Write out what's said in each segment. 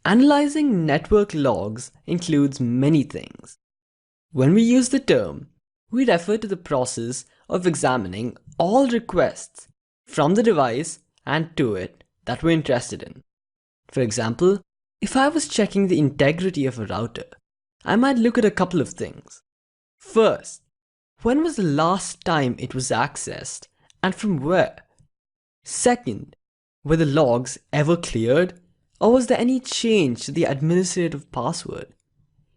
Analyzing network logs includes many things. When we use the term, we refer to the process of examining all requests from the device and to it that we're interested in. For example, if I was checking the integrity of a router, I might look at a couple of things. First, when was the last time it was accessed and from where? Second, were the logs ever cleared, or was there any change to the administrative password?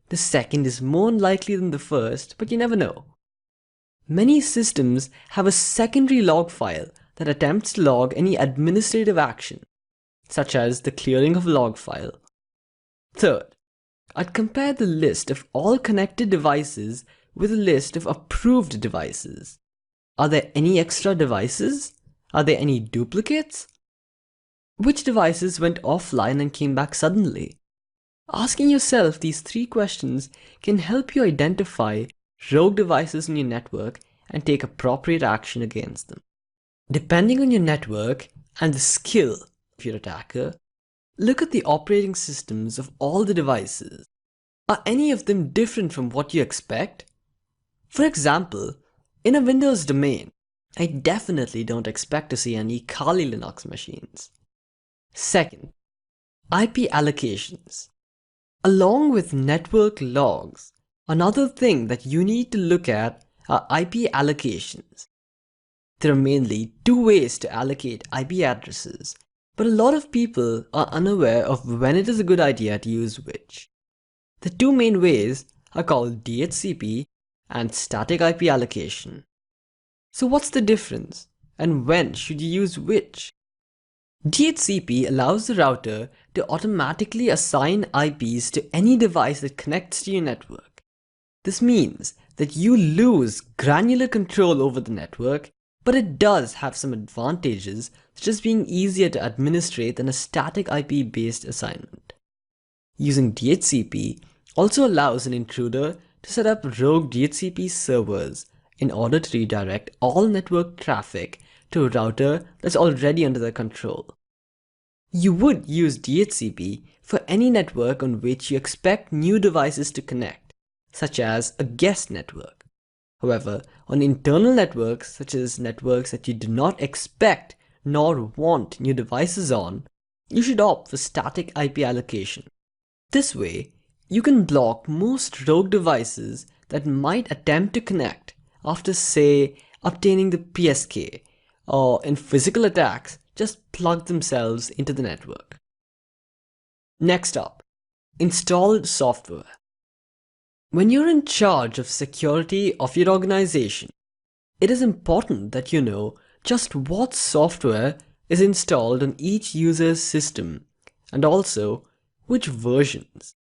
The second is more unlikely than the first, but you never know. Many systems have a secondary log file that attempts to log any administrative action, such as the clearing of a log file. Third, I'd compare the list of all connected devices with a list of approved devices. Are there any extra devices? Are there any duplicates? Which devices went offline and came back suddenly? Asking yourself these three questions can help you identify rogue devices in your network and take appropriate action against them. Depending on your network and the skill of your attacker, look at the operating systems of all the devices. Are any of them different from what you expect? For example, in a Windows domain, I definitely don't expect to see any Kali Linux machines. Second, IP allocations. Along with network logs, another thing that you need to look at are IP allocations. There are mainly two ways to allocate IP addresses, but a lot of people are unaware of when it is a good idea to use which. The two main ways are called DHCP and static IP allocation. So what's the difference, and when should you use which? DHCP allows the router to automatically assign IPs to any device that connects to your network. This means that you lose granular control over the network, but it does have some advantages, such as being easier to administrate than a static IP-based assignment. Using DHCP also allows an intruder to set up rogue DHCP servers in order to redirect all network traffic to a router that's already under their control. You would use DHCP for any network on which you expect new devices to connect, such as a guest network. However, on internal networks, such as networks that you do not expect nor want new devices on, you should opt for static IP allocation. This way, you can block most rogue devices that might attempt to connect after, say, obtaining the PSK, or in physical attacks, just plug themselves into the network. Next up, installed software. When you're in charge of security of your organization, it is important that you know just what software is installed on each user's system and also which versions.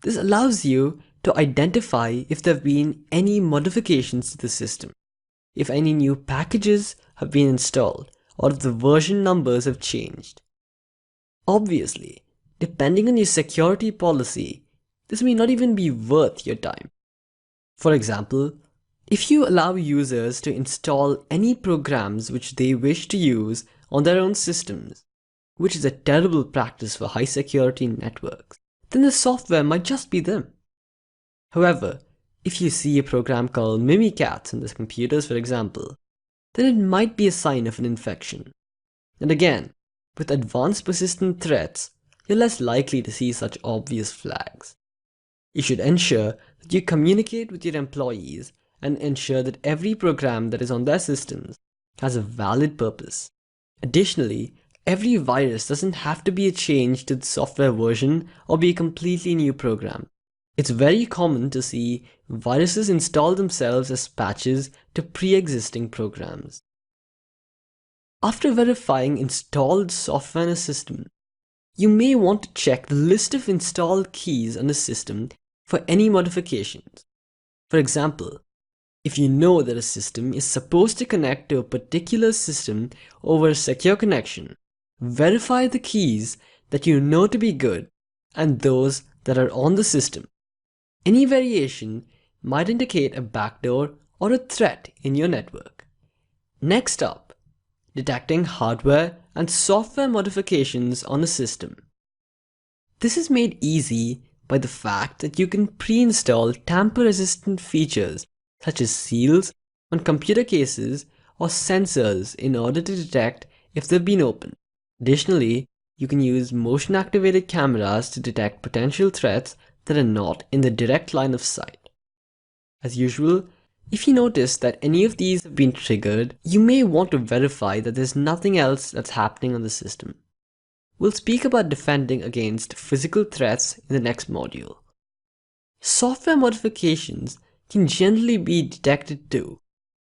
This allows you to identify if there have been any modifications to the system, if any new packages have been installed, or if the version numbers have changed. Obviously, depending on your security policy, this may not even be worth your time. For example, if you allow users to install any programs which they wish to use on their own systems, which is a terrible practice for high security networks, then the software might just be them. However, if you see a program called Mimikatz on the computers, for example, then it might be a sign of an infection. And again, with advanced persistent threats, you're less likely to see such obvious flags. You should ensure that you communicate with your employees and ensure that every program that is on their systems has a valid purpose. Additionally, every virus doesn't have to be a change to the software version or be a completely new program. It's very common to see viruses install themselves as patches to pre-existing programs. After verifying installed software in a system, you may want to check the list of installed keys on the system for any modifications. For example, if you know that a system is supposed to connect to a particular system over a secure connection, verify the keys that you know to be good and those that are on the system. Any variation might indicate a backdoor or a threat in your network. Next up, detecting hardware and software modifications on a system. This is made easy by the fact that you can pre-install tamper-resistant features such as seals on computer cases or sensors in order to detect if they've been opened. Additionally, you can use motion-activated cameras to detect potential threats that are not in the direct line of sight. As usual, if you notice that any of these have been triggered, you may want to verify that there's nothing else that's happening on the system. We'll speak about defending against physical threats in the next module. Software modifications can generally be detected too.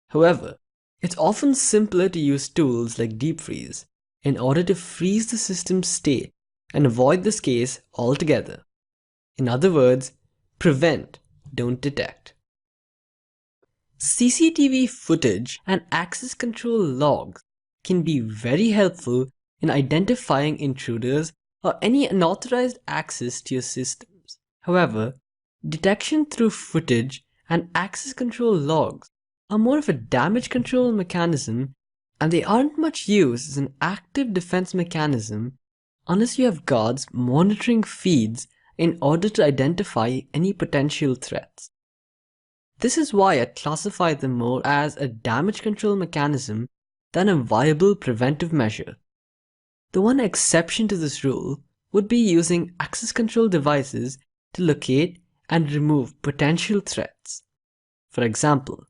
However, it's often simpler to use tools like deep freeze in order to freeze the system's state and avoid this case altogether. In other words, prevent, don't detect. CCTV footage and access control logs can be very helpful in identifying intruders or any unauthorized access to your systems. However, detection through footage and access control logs are more of a damage control mechanism, and they aren't much used as an active defense mechanism unless you have guards monitoring feeds in order to identify any potential threats. This is why I classify them more as a damage control mechanism than a viable preventive measure. The one exception to this rule would be using access control devices to locate and remove potential threats. For example,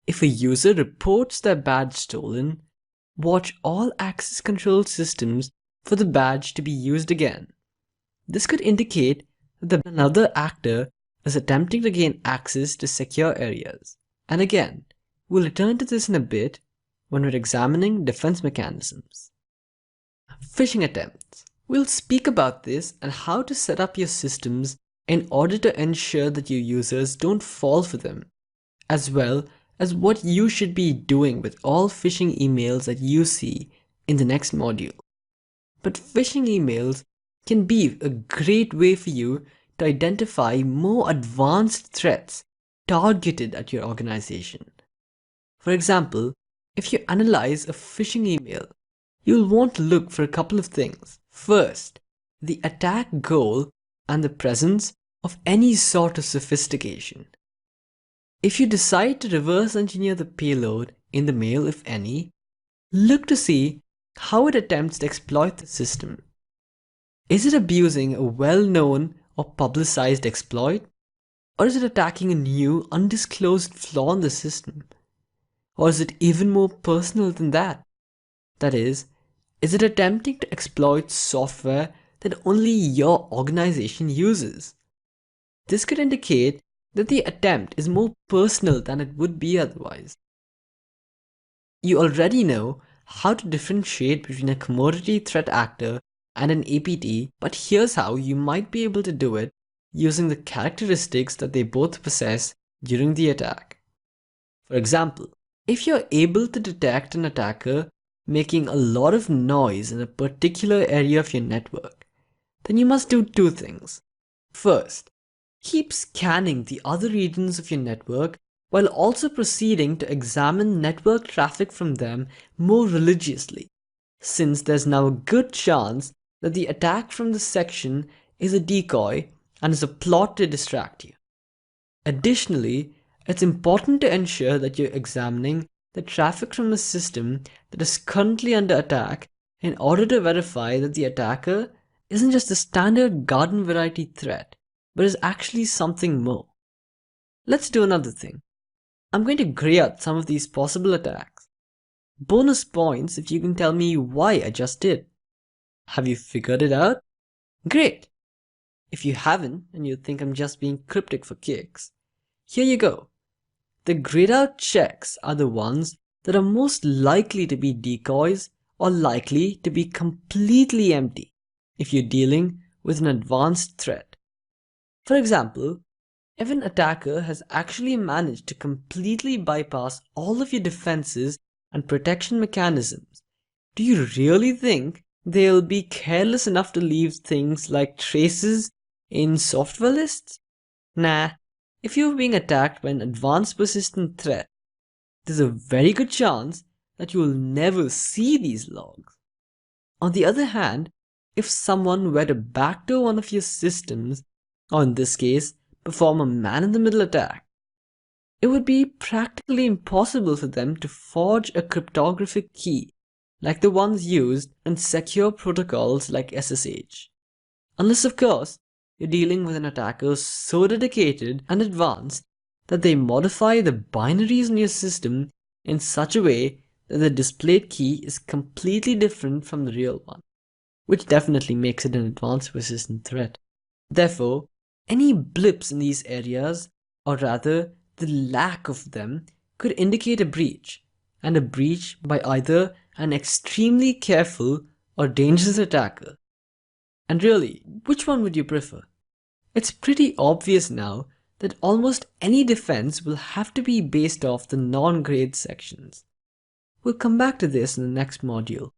if a user reports their badge stolen, watch all access control systems for the badge to be used again. This could indicate that another actor is attempting to gain access to secure areas. And again, we'll return to this in a bit when we're examining defense mechanisms. Phishing attempts. We'll speak about this and how to set up your systems in order to ensure that your users don't fall for them, as well as what you should be doing with all phishing emails that you see in the next module. But phishing emails can be a great way for you to identify more advanced threats targeted at your organization. For example, if you analyze a phishing email, you'll want to look for a couple of things. First, the attack goal and the presence of any sort of sophistication. If you decide to reverse engineer the payload in the mail, if any, look to see how it attempts to exploit the system. Is it abusing a well-known or publicized exploit? Or is it attacking a new, undisclosed flaw in the system? Or is it even more personal than that? That is it attempting to exploit software that only your organization uses? This could indicate that the attempt is more personal than it would be otherwise. You already know how to differentiate between a commodity threat actor and an APT, but here's how you might be able to do it using the characteristics that they both possess during the attack. For example, if you're able to detect an attacker making a lot of noise in a particular area of your network, then you must do two things. First, keep scanning the other regions of your network while also proceeding to examine network traffic from them more religiously, since there's now a good chance that the attack from this section is a decoy and is a plot to distract you. Additionally, it's important to ensure that you're examining the traffic from a system that is currently under attack in order to verify that the attacker isn't just a standard garden variety threat, but is actually something more. Let's do another thing. I'm going to gray out some of these possible attacks. Bonus points if you can tell me why I just did. Have you figured it out? Great! If you haven't and you think I'm just being cryptic for kicks, here you go. The grayed out checks are the ones that are most likely to be decoys or likely to be completely empty if you're dealing with an advanced threat. For example, if an attacker has actually managed to completely bypass all of your defenses and protection mechanisms, do you really think they'll be careless enough to leave things like traces in software lists? Nah, if you're being attacked by an advanced persistent threat, there's a very good chance that you will never see these logs. On the other hand, if someone were to backdoor one of your systems, or in this case, perform a man-in-the-middle attack, it would be practically impossible for them to forge a cryptographic key like the ones used in secure protocols like SSH. Unless, of course, you're dealing with an attacker so dedicated and advanced that they modify the binaries in your system in such a way that the displayed key is completely different from the real one, which definitely makes it an advanced persistent threat. Therefore, any blips in these areas, or rather the lack of them, could indicate a breach, and a breach by either an extremely careful or dangerous attacker. And really, which one would you prefer? It's pretty obvious now that almost any defense will have to be based off the non-grade sections. We'll come back to this in the next module.